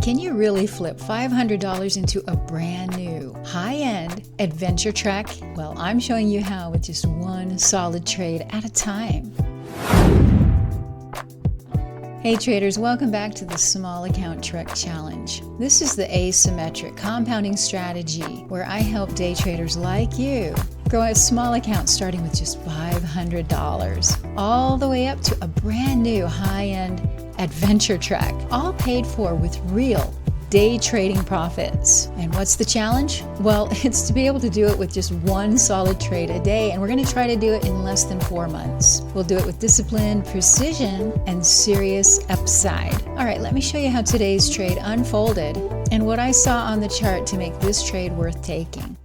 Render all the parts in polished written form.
Can you really flip $500 into a brand new, high-end adventure track? Well, I'm showing you how with just one solid trade at a time. Hey traders, welcome back to the Small Account Trek Challenge. This is the asymmetric compounding strategy where I help day traders like you grow a small account starting with just $500, all the way up to a brand new high-end adventure track, all paid for with real day trading profits. And what's the challenge? Well, it's to be able to do it with just one solid trade a day, and we're going to try to do it in less than 4 months. We'll do it with discipline, precision, and serious upside. All right, let me show you how today's trade unfolded and what I saw on the chart to make this trade worth taking.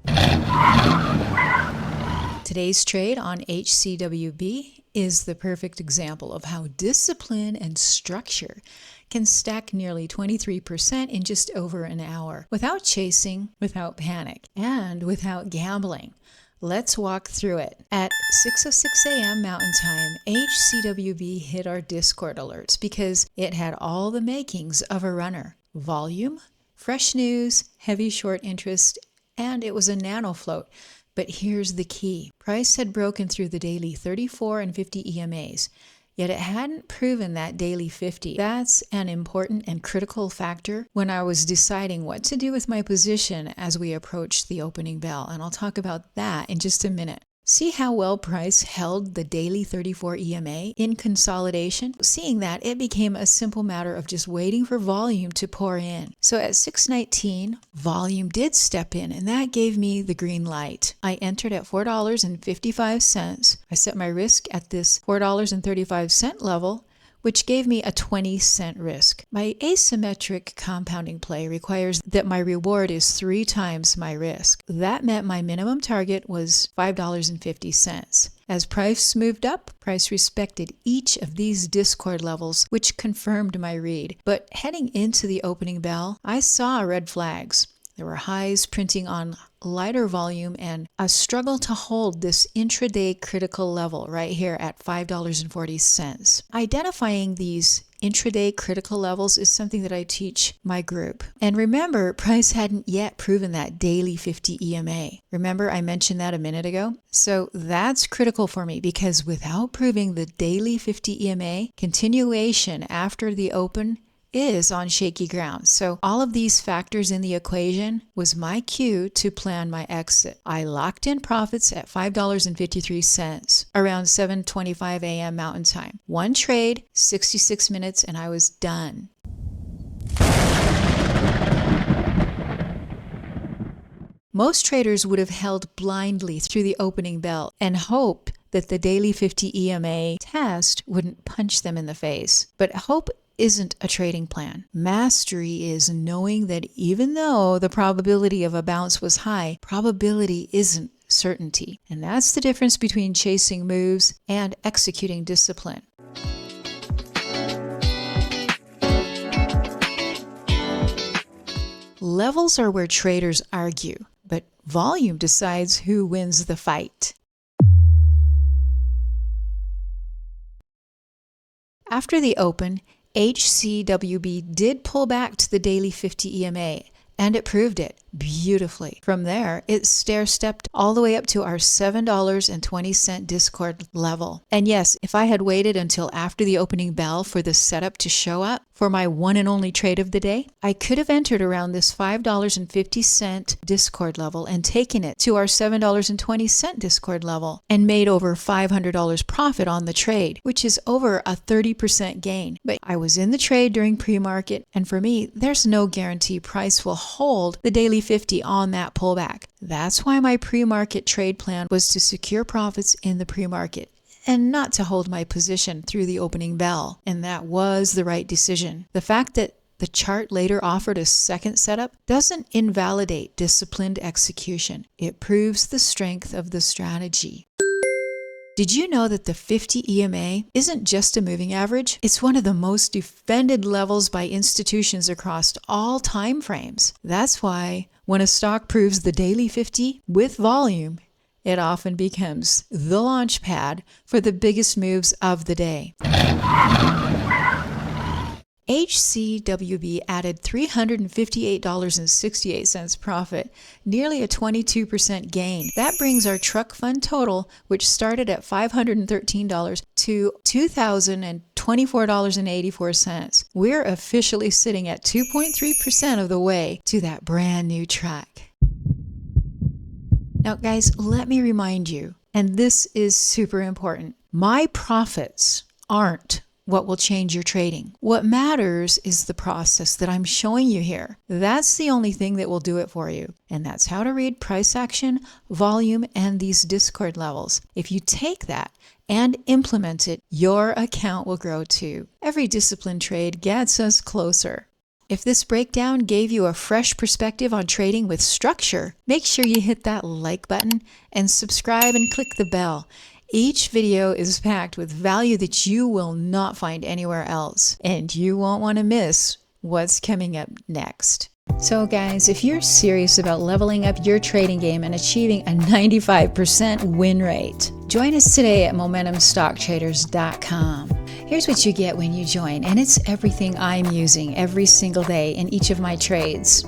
Today's trade on HCWB is the perfect example of how discipline and structure can stack nearly 23% in just over an hour without chasing, without panic, and without gambling. Let's walk through it. At 6:06 a.m. Mountain Time, HCWB hit our Discord alerts because it had all the makings of a runner. Volume, fresh news, heavy short interest, and it was a nano float. But here's the key. Price had broken through the daily 34 and 50 EMAs, yet it hadn't proven that daily 50. That's an important and critical factor when I was deciding what to do with my position as we approached the opening bell, and I'll talk about that in just a minute. See how well price held the daily 34 EMA in consolidation? Seeing that, it became a simple matter of just waiting for volume to pour in. So at 6:19, volume did step in, and that gave me the green light. I entered at $4.55. I set my risk at this $4.35 level, which gave me a 20-cent risk. My asymmetric compounding play requires that my reward is 3 times my risk. That meant my minimum target was $5.50. As price moved up, price respected each of these Discord levels, which confirmed my read. But heading into the opening bell, I saw red flags. There were highs printing on lighter volume and a struggle to hold this intraday critical level right here at $5.40. Identifying these intraday critical levels is something that I teach my group. And remember, price hadn't yet proven that daily 50 EMA. Remember, I mentioned that a minute ago? So that's critical for me because without proving the daily 50 EMA, continuation after the open is on shaky ground. So all of these factors in the equation was my cue to plan my exit. I locked in profits at $5.53 around 7:25 a.m. Mountain Time. One trade, 66 minutes, and I was done. Most traders would have held blindly through the opening bell and hoped that the daily 50 EMA test wouldn't punch them in the face. But hope isn't a trading plan. Mastery is knowing that even though the probability of a bounce was high, probability isn't certainty. And that's the difference between chasing moves and executing discipline. Levels are where traders argue, but volume decides who wins the fight. After the open, HCWB did pull back to the daily 50 EMA, and it proved it beautifully. From there, it stair-stepped all the way up to our $7.20 Discord level. And yes, if I had waited until after the opening bell for the setup to show up for my one and only trade of the day, I could have entered around this $5.50 Discord level and taken it to our $7.20 Discord level and made over $500 profit on the trade, which is over a 30% gain. But I was in the trade during pre-market, and for me, there's no guarantee price will hold the daily 50 on that pullback. That's why my pre-market trade plan was to secure profits in the pre-market and not to hold my position through the opening bell. And that was the right decision. The fact that the chart later offered a second setup doesn't invalidate disciplined execution. It proves the strength of the strategy. Did you know that the 50 EMA isn't just a moving average? It's one of the most defended levels by institutions across all time frames. That's why when a stock proves the daily 50 with volume, it often becomes the launch pad for the biggest moves of the day. HCWB added $358.68 profit, nearly a 22% gain. That brings our truck fund total, which started at $513, to $2,024.84. We're officially sitting at 2.3% of the way to that brand new truck. Now, guys, let me remind you, and this is super important, my profits aren't what will change your trading. What matters is the process that I'm showing you here. That's the only thing that will do it for you. And that's how to read price action, volume, and these Discord levels. If you take that and implement it, your account will grow too. Every disciplined trade gets us closer. If this breakdown gave you a fresh perspective on trading with structure, make sure you hit that like button and subscribe and click the bell. Each video is packed with value that you will not find anywhere else, and you won't want to miss what's coming up next. So guys, if you're serious about leveling up your trading game and achieving a 95% win rate, join us today at MomentumStockTraders.com. Here's what you get when you join, and it's everything I'm using every single day in each of my trades.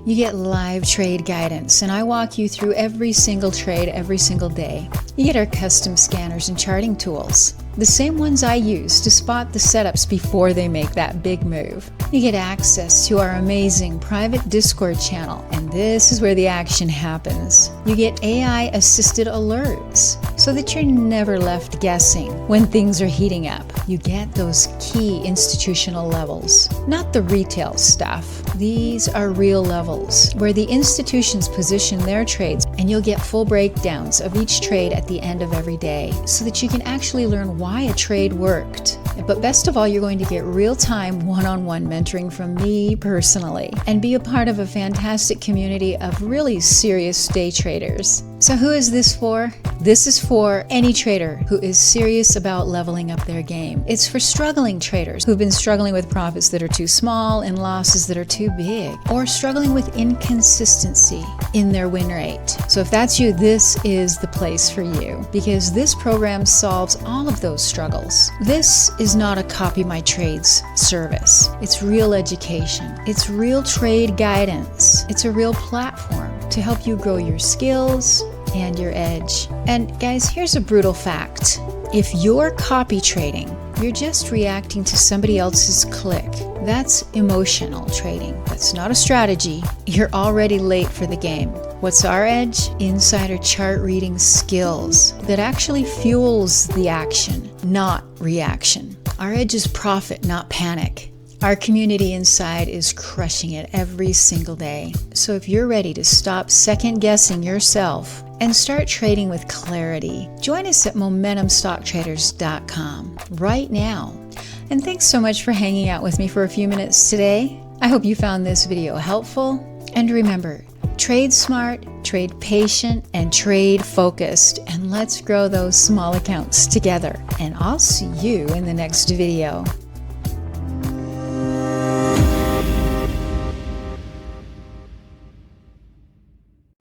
You get live trade guidance, and I walk you through every single trade every single day. You get our custom scanners and charting tools, the same ones I use to spot the setups before they make that big move. You get access to our amazing private Discord channel, and this is where the action happens. You get AI-assisted alerts so that you're never left guessing when things are heating up. You get those key institutional levels, not the retail stuff. These are real levels where the institutions position their trades, and you'll get full breakdowns of each trade at the end of every day so that you can actually learn why a trade worked. But best of all, you're going to get real-time one-on-one mentoring from me personally and be a part of a fantastic community of really serious day traders. So who is this for? This is for any trader who is serious about leveling up their game. It's for struggling traders who've been struggling with profits that are too small and losses that are too big, or struggling with inconsistency in their win rate. So if that's you, this is the place for you, because this program solves all of those struggles. This is not a copy my trades service. It's real education. It's real trade guidance. It's a real platform to help you grow your skills and your edge. And guys, here's a brutal fact. If you're copy trading, you're just reacting to somebody else's click. That's emotional trading. That's not a strategy. You're already late for the game. What's our edge? Insider chart reading skills that actually fuels the action, not reaction. Our edge is profit, not panic. Our community inside is crushing it every single day. So if you're ready to stop second-guessing yourself and start trading with clarity, join us at MomentumStockTraders.com right now. And thanks so much for hanging out with me for a few minutes today. I hope you found this video helpful. And remember, trade smart, trade patient, and trade focused. And let's grow those small accounts together. And I'll see you in the next video.